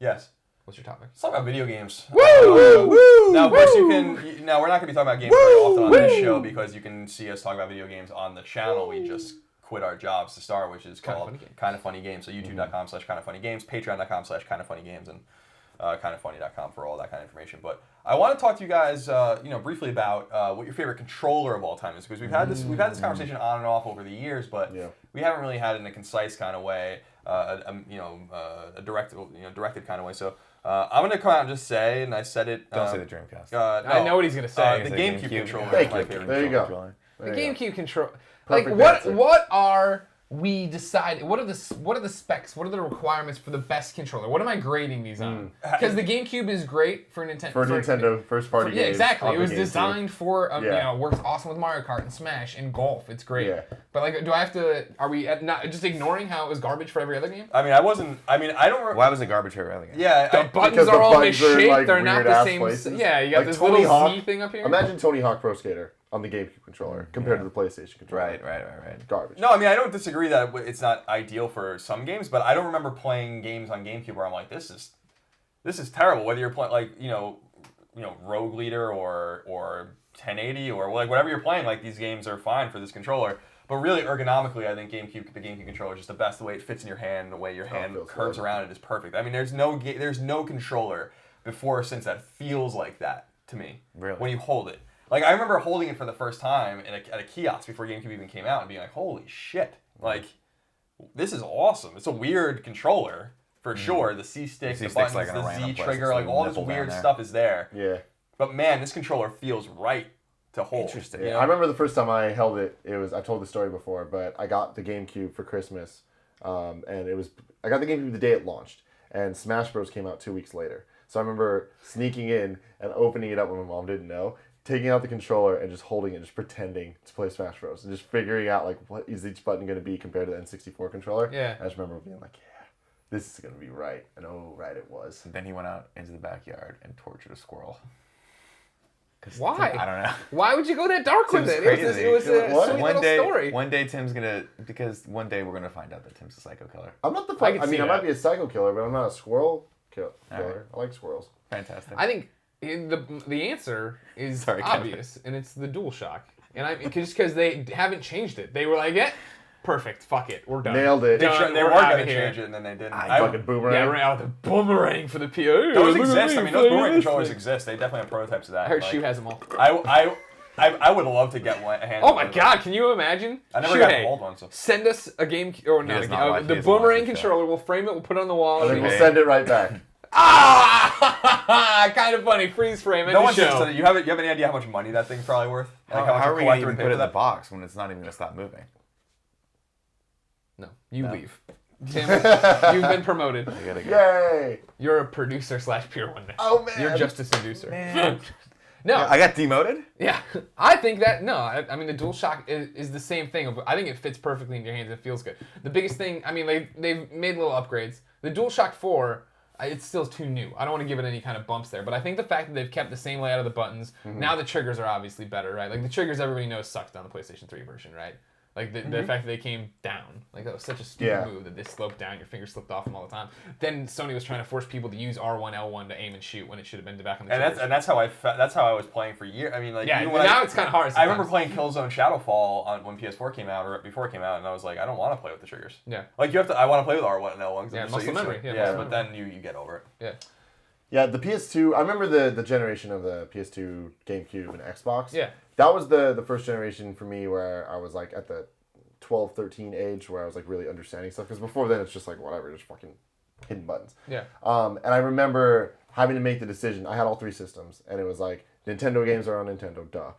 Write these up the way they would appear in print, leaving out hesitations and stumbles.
Yes. What's your topic? Let's talk about video games. Woo! Woo! Now, of course, you can. Now, we're not going to be talking about games very often on this show because you can see us talk about video games on the channel. We just quit our jobs to start, which is called Kind of Funny Games. So youtube.com/kindoffunnygames, patreon.com/kindoffunnygames, and kindoffunny.com for all that kind of information. But I want to talk to you guys, briefly about what your favorite controller of all time is, because we've had this conversation on and off over the years, but we haven't really had it in a concise kind of way, a directed kind of way. So I'm going to come out and just say, and I said it. Don't say the Dreamcast. No, I know what he's going to say. The GameCube controller Thank is my you. favorite There you controller. go. The GameCube controller. Perfect Like answer. what are we deciding? What are the specs? What are the requirements for the best controller? What am I grading these on? Because the GameCube is great for Nintendo. For Nintendo first party games. Yeah, exactly. on It was the GameCube. designed for works awesome with Mario Kart and Smash and golf. It's great. Yeah. But like, do I have to? Are we not just ignoring how it was garbage for every other game? I don't. Why was it garbage for every other game? Yeah, The buttons because the are all buttons are, misshapen. like, They're not the weird-ass same. places. Yeah, you got Like this Tony little Hawk. Z thing up here. Imagine Tony Hawk Pro Skater on the GameCube controller compared to the PlayStation controller. Right. Garbage. No, I mean, I don't disagree that it's not ideal for some games, but I don't remember playing games on GameCube where I'm like, this is terrible. Whether you're playing like Rogue Leader or 1080 or like whatever you're playing, like these games are fine for this controller. But really, ergonomically, I think the GameCube controller is just the best. The way it fits in your hand, the way your hand curves around it is perfect. I mean, there's no controller before or since that feels like that to me. Really? When you hold it. Like, I remember holding it for the first time at a kiosk before GameCube even came out and being like, holy shit. Like, this is awesome. It's a weird controller, for sure. The C-stick, the buttons, like the Z trigger, like all this weird stuff is there. Yeah. But man, this controller feels right to hold. Interesting. Yeah, I remember the first time I held it. I told the story before, but I got the GameCube for Christmas, and I got the GameCube the day it launched, and Smash Bros came out 2 weeks later. So I remember sneaking in and opening it up when my mom didn't know, taking out the controller and just holding it, just pretending to play Smash Bros, and just figuring out like what is each button going to be compared to the N64 controller. Yeah. I just remember being like, yeah, this is going to be right, and oh, right it was. And then he went out into the backyard and tortured a squirrel. Why? I don't know. Why would you go that dark with Tim's it? crazy. It was a What? sweet One little day, story. one day Tim's gonna one day we're gonna find out that Tim's a psycho killer. I'm not the. I can I see mean, I that. might be a psycho killer, but I'm not a squirrel killer. Alright. I like squirrels. Fantastic. I think the answer is Sorry, Kevin. obvious, and it's the DualShock. And just because they haven't changed it, they were like, yeah, perfect, fuck it, we're done. Nailed it. They Done, were we're going outta to here. change it, and then they didn't. Fucking boomerang. Yeah, right out the boomerang for the PO. Those exist. I mean, those boomerang controllers exist. They definitely have prototypes of that. I heard like, Shu has them all. I would love to get one. A hand Oh my god, can you imagine? I never Shu, got hey, to hold one. So. Send us a game, or not, does not watch- he the doesn't watch boomerang the show. controller. We'll frame it. We'll put it on the wall. And then and we'll send it right back. Ah, kind of funny. Freeze frame. No one show. says that. You have any idea how much money that thing's probably worth? Like how much are a we gonna collector even would pay put it for in the that? box when it's not even gonna stop moving? No, you No. leave. Tim, you've been promoted. I gotta go. Yay! You're a producer / peer one day. Oh man. You're justice inducer. Man. No, I got demoted? yeah, I think that I mean the DualShock is the same thing. I think it fits perfectly in your hands. It feels good. The biggest thing, I mean, they've made little upgrades. The DualShock 4, it's still too new. I don't want to give it any kind of bumps there, but I think the fact that they've kept the same layout of the buttons. Now the triggers are obviously better, right? Like the triggers everybody knows sucked on the PlayStation 3 version, right? Like the fact that they came down, like that was such a stupid move that they sloped down. Your finger slipped off them all the time. Then Sony was trying to force people to use R1, L1 to aim and shoot when it should have been back on the. And that's how I was playing for years. I mean, like yeah. even when Now it's kind of hard. I remember playing Killzone Shadowfall when PS4 came out or before it came out, and I was like, I don't want to play with the triggers. Yeah. Like you have to. I want to play with R1 and L1. Yeah, I'm muscle so used to memory. it. Yeah, Yeah, muscle but then you get over it. Yeah. Yeah, the PS2. I remember the generation of the PS2, GameCube, and Xbox. Yeah. That was the first generation for me where I was like at the 12, 13 age where I was like really understanding stuff. Because before then it's just like whatever, just fucking hitting buttons. Yeah. And I remember having to make the decision. I had all three systems, and it was like Nintendo games are on Nintendo, duh.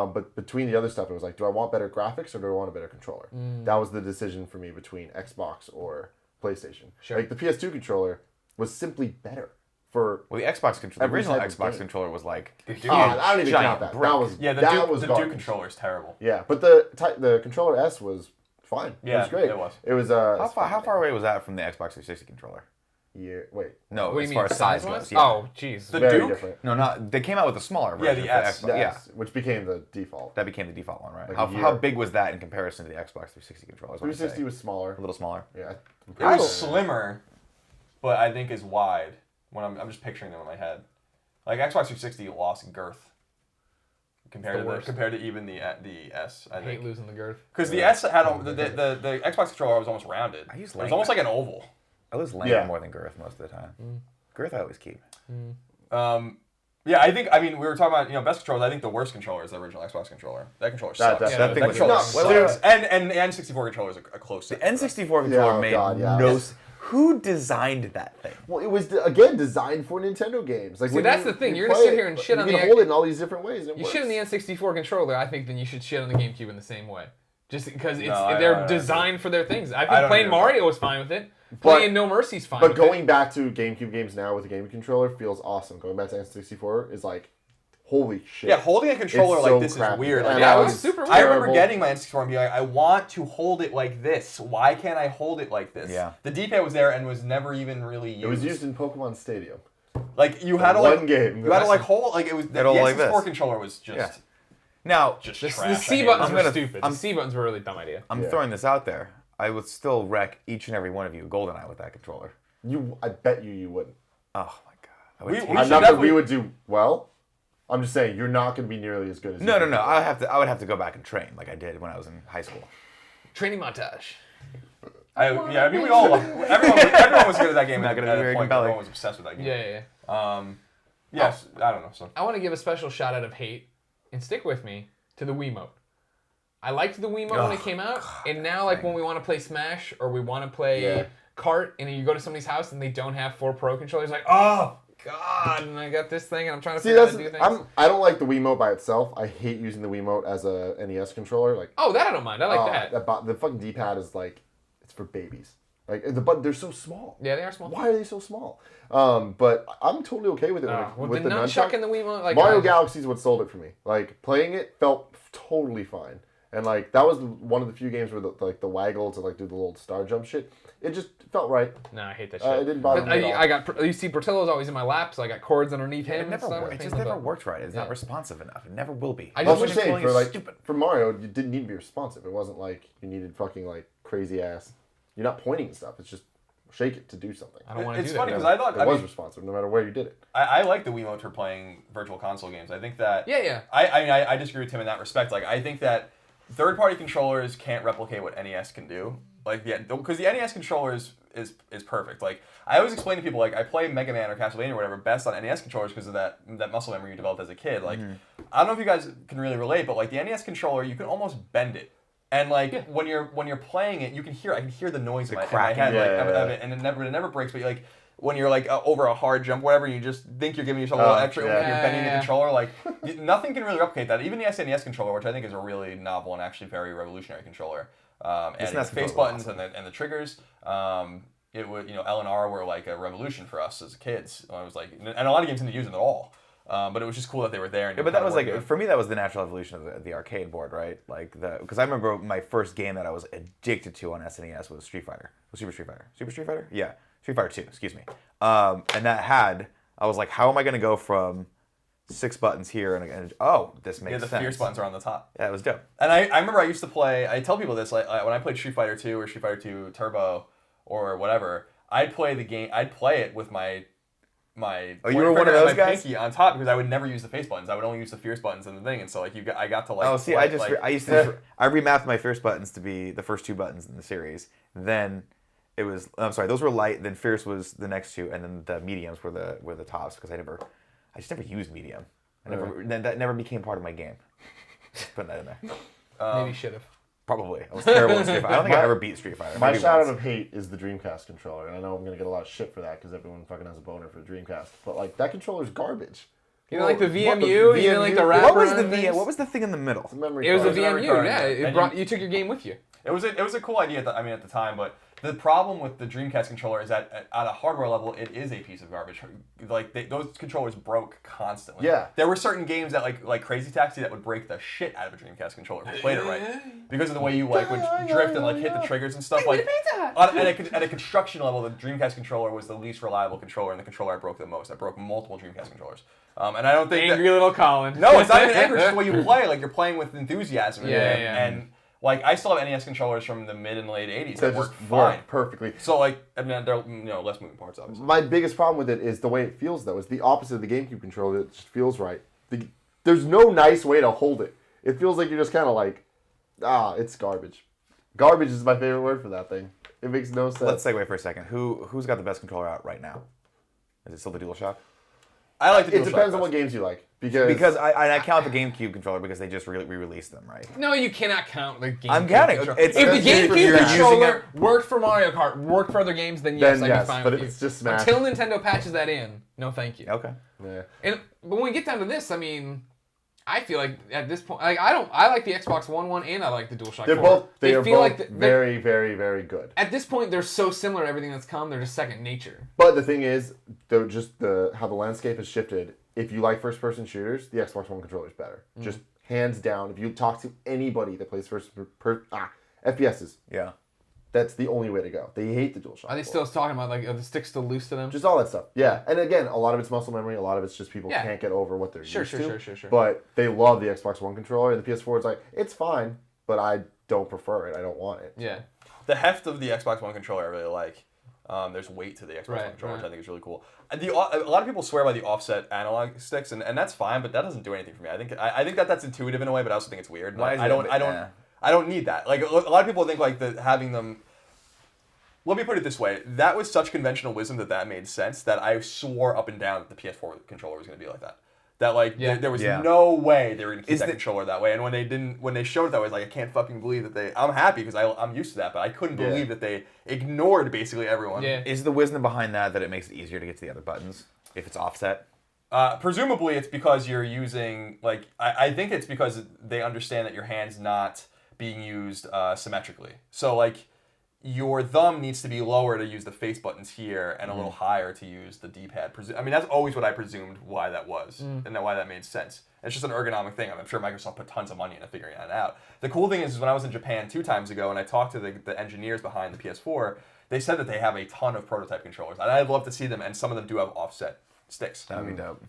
But between the other stuff, it was like, do I want better graphics or do I want a better controller? That was the decision for me between Xbox or PlayStation. Sure. Like the PS2 controller was simply better for. Well, the Xbox controller, the Every original type of Xbox game. controller was like I don't even giant count that. brick. That was Yeah, the Duke garbage. controller is terrible. Yeah, but the controller S was fine. Yeah, it was great. it was. It was How far away was that from the Xbox 360 controller? Yeah, wait. No, What do as you far mean, as size size-wise? goes. Yeah. Oh, jeez. The Very Duke? different. No, not they came out with a smaller Yeah, version. the for S. Xbox. The Yeah, S, which became the default. that became the default one, right? Like How a year. how big was that in comparison to the Xbox 360 controller? is what I'm 360 saying. was smaller. a little smaller. Yeah. It was slimmer, but I think is wide. when I'm just picturing them in my head. Like Xbox 360 lost girth compared to even the S. I hate losing the girth. Because the S had the Xbox controller was almost rounded. I use it was almost like an oval. I lose length more than girth most of the time. Girth I always keep. Yeah, I mean, we were talking about, best controllers. I think the worst controller is the original Xbox controller. That controller sucks. That thing was sucks. And the N64 controller is a close second. The N64 controller made no... Who designed that thing? Well, it was, again, designed for Nintendo games. Like, see, that's the thing. You're going to sit here and shit on the... You can hold it in all these different ways. You shit on the N64 controller, I think, then you should shit on the GameCube in the same way. Just because they're designed for their things. I think playing Mario was fine with it. Playing No Mercy's fine. But going back to GameCube games now with the GameCube controller feels awesome. Going back to N64 is like, holy shit. Yeah, holding a controller like this is weird. Like, it was super weird. I remember getting my N64 and being like, I want to hold it like this. Why can't I hold it like this? Yeah. The D-pad was there and was never even really used. It was used in Pokemon Stadium. Like you had to one game. You had to hold it was the N64 controller was just. Yeah. Now, just the C buttons were stupid. The C buttons were a really dumb idea. I'm throwing this out there. I would still wreck each and every one of you GoldenEye with that controller. I bet you wouldn't. Oh my god. We would do well. I'm just saying you're not going to be nearly as good as. No. I would have to go back and train like I did when I was in high school. Training montage. I mean, we all everyone was good at that game. Not going to be very compelling. Everyone was obsessed with that game. Yeah. Yes, I don't know. So I want to give a special shout out of hate and stick with me to the Wiimote. I liked the Wiimote when it came out, and now when we want to play Smash or we want to play Kart, and you go to somebody's house and they don't have 4 Pro controllers, like, oh god, and I got this thing and I'm trying to figure out how to do things. I don't like the Wiimote by itself. I hate using the Wiimote as a NES controller. Like, oh, that I don't mind. I like that. The fucking D-pad is like, it's for babies. Like they're so small. Yeah, they are small. Why are they so small? But I'm totally okay with it. With the nunchuck and the Wiimote, like Mario Galaxy is what sold it for me. Like playing it felt totally fine, and like that was one of the few games where the waggle to like do the little star jump shit. It just felt right. No, I hate that shit. It didn't bother me at all. You see, Portillo's always in my lap, so I got cords underneath him. It just never worked right. It's not responsive enough. It never will be. I was just saying for Mario, you didn't need to be responsive. It wasn't like you needed fucking like crazy ass. You're not pointing and stuff. It's just shake it to do something. I don't want to do that. It's funny because I thought it was responsive no matter where you did it. I like the Wiimote for playing virtual console games. I think that. Yeah. I disagree with Tim in that respect. Like I think that third-party controllers can't replicate what NES can do. Like because the NES controller is perfect. Like I always explain to people, like I play Mega Man or Castlevania or whatever best on NES controllers because of that muscle memory you developed as a kid. Like I don't know if you guys can really relate, but like the NES controller, you can almost bend it. And like when you're playing it, I can hear the noise in my head of it, and it never breaks. But like when you're like over a hard jump, whatever, and you just think you're giving yourself a little extra, you're bending the controller. Like nothing can really replicate that. Even the SNES controller, which I think is a really novel and actually very revolutionary controller, and its face buttons and the triggers. It would L and R were like a revolution for us as kids. I was like, and a lot of games didn't use them at all. But it was just cool that they were there. And but that was like, for me, that was the natural evolution of the arcade board, right? Like because I remember my first game that I was addicted to on SNES was Street Fighter. Super Street Fighter? Yeah. Street Fighter 2, excuse me. And I was like, how am I going to go from 6 buttons here and this makes sense. The fierce buttons are on the top. Yeah, it was dope. And I remember I used to play, I tell people this, like when I played Street Fighter 2 or Street Fighter 2 Turbo or whatever, I'd play it with my you were one of those guys? Pinky on top because I would never use the face buttons. I would only use the fierce buttons and the thing, and so like I got to like. Oh, see, I remapped my fierce buttons to be the first 2 buttons in the series. Then it was those were light. Then fierce was the next 2, and then the mediums were the tops because I just never used medium. Then that never became part of my game. Putting that in there. Maybe should have. Probably. I was terrible at Street Fighter. I don't think I ever beat Street Fighter. My shout out of hate is the Dreamcast controller. And I know I'm going to get a lot of shit for that because everyone fucking has a boner for the Dreamcast. But like that controller's garbage. You know, like the VMU? You didn't like the wrapper? What was the thing in the middle? It was a VMU, yeah. You took your game with you. It was a cool idea at the time, but the problem with the Dreamcast controller is that at a hardware level, it is a piece of garbage. Like those controllers broke constantly. Yeah. There were certain games that like Crazy Taxi that would break the shit out of a Dreamcast controller if you played it right, because of the way you like would drift and like hit the triggers and stuff. Like at a construction level, the Dreamcast controller was the least reliable controller, and the controller I broke the most. I broke multiple Dreamcast controllers. And I don't think angry little Colin. No, it's not even angry. It's just the way you play. Like you're playing with enthusiasm. And Like, I still have NES controllers from the mid and late 80s that work just fine. perfectly. So, like, I mean, they're, less moving parts, obviously. My biggest problem with it is the way it feels, though. It's the opposite of the GameCube controller. It just feels right. There's no nice way to hold it. It feels like you're just kind of like, it's garbage. Garbage is my favorite word for that thing. It makes no sense. Let's segue for a second. Who's got the best controller out right now? Is it still the DualShock? I like the DualShock. It depends on what games you like. Because I count the GameCube controller because they just re-released them, right? No, you cannot count the GameCube. I'm counting. controller. If the GameCube you're controller worked for Mario Kart, worked for other games, then yes, I'd be fine but with you. it's just Smash. Until Nintendo patches that in, no thank you. Okay. Yeah. But when we get down to this, I mean, I feel like at this point, like I like the Xbox One and I like the DualShock 4. They are feel both like very, very, very good. At this point, they're so similar to everything that's come. They're just second nature. But the thing is, how the landscape has shifted. If you like first-person shooters, the Xbox One controller is better. Just hands down. If you talk to anybody that plays FPSs, Yeah. that's the only way to go. They hate the DualShock. Are they still talking about like are the sticks still loose to them? Just all that stuff. Yeah. And again, a lot of it's muscle memory. A lot of it's just people Yeah. can't get over what they're used to. Sure. But they love the Xbox One controller, and the PS4 is like, it's fine, but I don't prefer it. I don't want it. Yeah. The heft of the Xbox One controller I really like. There's weight to the Xbox One controller, which I think is really cool. A lot of people swear by the offset analog sticks, and that's fine, but that doesn't do anything for me. I think that's intuitive in a way, but I also think it's weird. Why is I don't need that. Like, a lot of people think like having them. Let me put it this way: that was such conventional wisdom that made sense that I swore up and down that the PS4 controller was going to be like that. That like there was no way they were going to keep that controller that way. And when they showed it that way, I was like, I can't fucking believe that I'm happy because I'm used to that, but I couldn't believe that they ignored basically everyone. Yeah. Is the wisdom behind that it makes it easier to get to the other buttons if it's offset? Presumably, it's because you're using I think it's because they understand that your hand's not being used symmetrically. So like. Your thumb needs to be lower to use the face buttons here and a little higher to use the D-pad. I mean, that's always what I presumed why that was and why that made sense. It's just an ergonomic thing. I'm sure Microsoft put tons of money into figuring that out. The cool thing is when I was in Japan 2 times ago and I talked to the engineers behind the PS4, they said that they have a ton of prototype controllers. And I'd love to see them, and some of them do have offset sticks. That would be dope.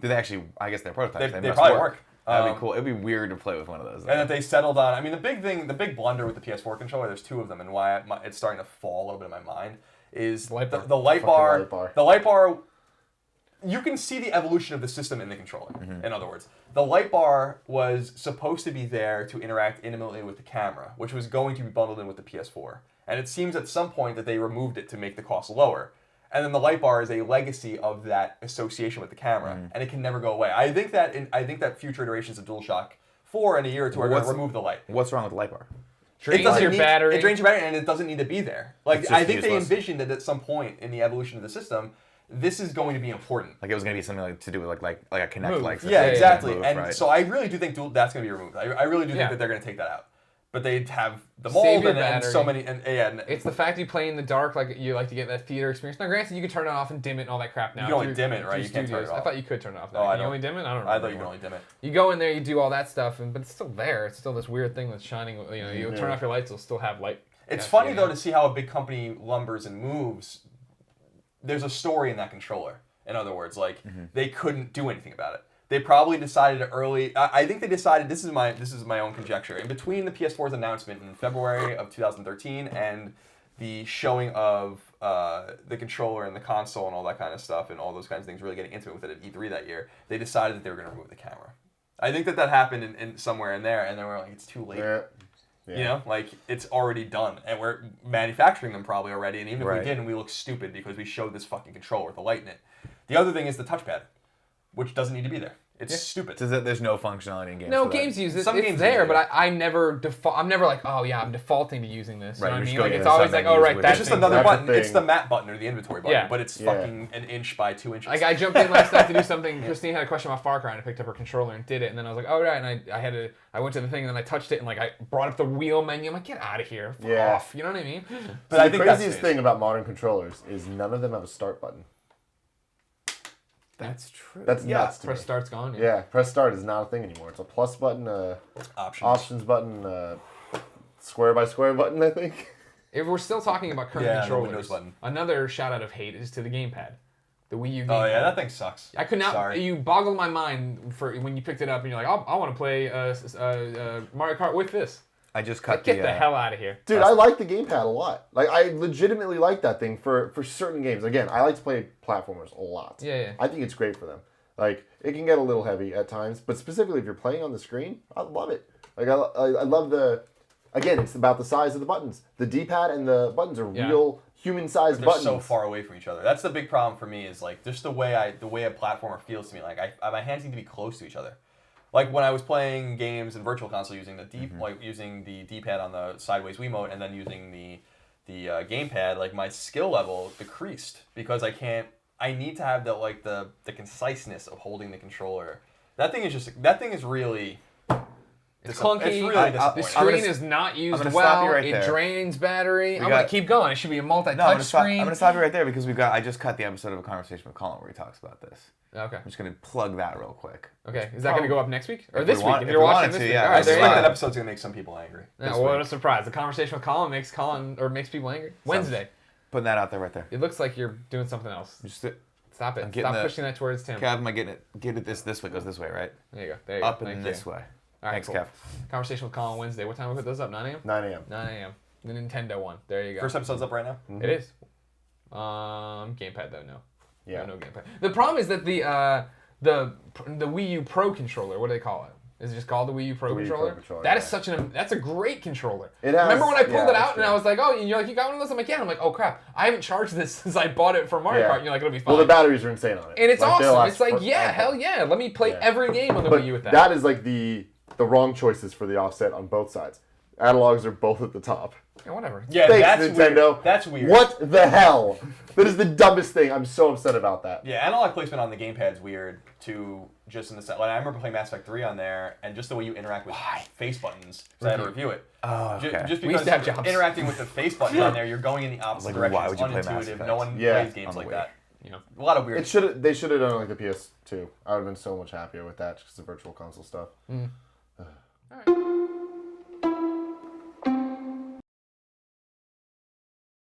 Do they actually, I guess they're prototypes. They probably work. That'd be cool. It'd be weird to play with one of those. And that they settled on. I mean, the big blunder with the PS4 controller, there's 2 of them, and why it's starting to fall a little bit in my mind is the light bar. The light bar. You can see the evolution of the system in the controller. In other words, the light bar was supposed to be there to interact intimately with the camera, which was going to be bundled in with the PS4. And it seems at some point that they removed it to make the cost lower. And then the light bar is a legacy of that association with the camera, and it can never go away. I think that future iterations of DualShock 4 in a year or 2 are going to remove the light. What's wrong with the light bar? Drains your battery. It drains your battery, and it doesn't need to be there. Like I think useless. they envisioned that at some point in the evolution of the system, this is going to be important. Like it was going to be something like to do with like a Kinect like. Yeah, exactly. Move, and right. so I really do think that's going to be removed. I really do think that they're going to take that out. But they'd have the mold Save your and so many, it's the fact you play in the dark, like you like to get that theater experience. Now, granted, you can turn it off and dim it and all that crap now. You can only dim it, right? You can't turn it off. I thought you could turn it off. No, I don't. You only dim it? I don't know. I thought you could only dim it. You go in there, you do all that stuff, but it's still there. It's still this weird thing that's shining. You turn off your lights, it'll still have light. It's funny though to see how a big company lumbers and moves. There's a story in that controller. In other words, like they couldn't do anything about it. They probably decided early. I think they decided. This is my own conjecture. In between the PS4's announcement in February of 2013 and the showing of the controller and the console and all that kind of stuff and all those kinds of things, really getting intimate with it at E3 that year, they decided that they were going to remove the camera. I think that happened in somewhere in there, and they were like, it's too late. Yeah. You know, like it's already done, and we're manufacturing them probably already. And even if we didn't, we look stupid because we showed this fucking controller with a light in it. The other thing is the touchbad, which doesn't need to be there. It's stupid. So there's no functionality in games. No, games use it. Some It's games there, use it. but I never default. I'm never like, oh yeah, I'm defaulting to using this. Right, You know what I you're mean? just Like going it's to always some like, menus oh right, with that's It's just the another That's the button. It's thing. the map button or the inventory button, Yeah. but it's fucking an inch by 2 inches. Like I jumped in last night to do something. Christine had a question about Far Cry, and I picked up her controller and did it. And then I was like, oh right, and I went to the thing, and then I touched it, and like I brought up the wheel menu. I'm like, get out of here, fuck off. You know what I mean? But I the think craziest thing about modern controllers is none of them have a start button. That's true. That's nuts to Press me. start's gone. Yeah, press start is not a thing anymore. It's a plus button, options button, square by square button, I think. If we're still talking about current Yeah, the controllers, Windows button. Another shout out of hate is to the gamepad. The Wii U gamepad. Oh yeah, that thing sucks. I could not. Sorry. You boggled my mind for when you picked it up and you're like, I want to play Mario Kart with this. I just cut Get the hell out of here. Dude, I like the gamepad a lot. Like, I legitimately like that thing for certain games. Again, I like to play platformers a lot. Yeah. I think it's great for them. Like, it can get a little heavy at times, but specifically if you're playing on the screen, I love it. Like, I love the... Again, it's about the size of the buttons. The D-pad and the buttons are real human-sized buttons. They're so far away from each other. That's the big problem for me. Is like just the way a platformer feels to me. Like my hands need to be close to each other. Like when I was playing games in Virtual Console using the using the D-pad on the sideways Wiimote and then using the gamepad, like my skill level decreased because I need to have the conciseness of holding the controller. That thing is really. It's clunky. It's really the screen is not used well. It drains battery. I'm gonna keep going. It should be a multi-touch screen. I'm gonna stop you right there because I just cut the episode of A Conversation with Colin where he talks about this. Okay. I'm just gonna plug that real quick. Okay. Is that gonna go up next week or this week? If if you're we watching wanted this to, week, yeah. all right. I There you think go. that episode's gonna make some people angry. Yeah, what a surprise! The Conversation with Colin makes people angry. Wednesday. Putting that out there right there. It looks like you're doing something else. Stop it. Stop pushing that towards Tim. Kev, am I getting it? Get it this way. Goes this way, right? There you go. There you go. Up and this way. All right, Thanks, cool. Kev. Conversation with Colin Wednesday. What time we put those up? 9 a.m. 9 a.m. 9 a.m. The Nintendo one. There you go. First episode's up right now. Mm-hmm. It is. Gamepad though, no. Yeah. No gamepad. The problem is that the Wii U Pro controller. What do they call it? Is it just called the Wii U Pro controller? That is that's a great controller. Remember when I pulled it out and I was like, oh, and you're like, you got one of those? I'm like, yeah. I'm like, oh crap, I haven't charged this since I bought it for Mario Kart. And you're like, it'll be fine. Well, the batteries are insane on it. And it's awesome. they'll It's like, last yeah, forever. hell yeah. Let me play every game on the But Wii U with that. that is like the wrong choices for the offset on both sides. Analogs are both at the top. Yeah, whatever. Yeah, Thanks, that's Nintendo. weird. That's weird. What the hell? That is the dumbest thing. I'm so upset about that. Yeah, analog placement on the gamepad's weird too. Just in the set, like I remember playing Mass Effect 3 on there, and just the way you interact with face buttons. So I had to review it. Oh, okay. Just We used because to have jobs. interacting with the face buttons on there, you're going in the opposite direction. why would It's you play Mass unintuitive. Effect? No one Yeah. plays games On the like Wii. that. You know. A lot of weird. They should have done it like the PS2. I would have been so much happier with that because the virtual console stuff. All right.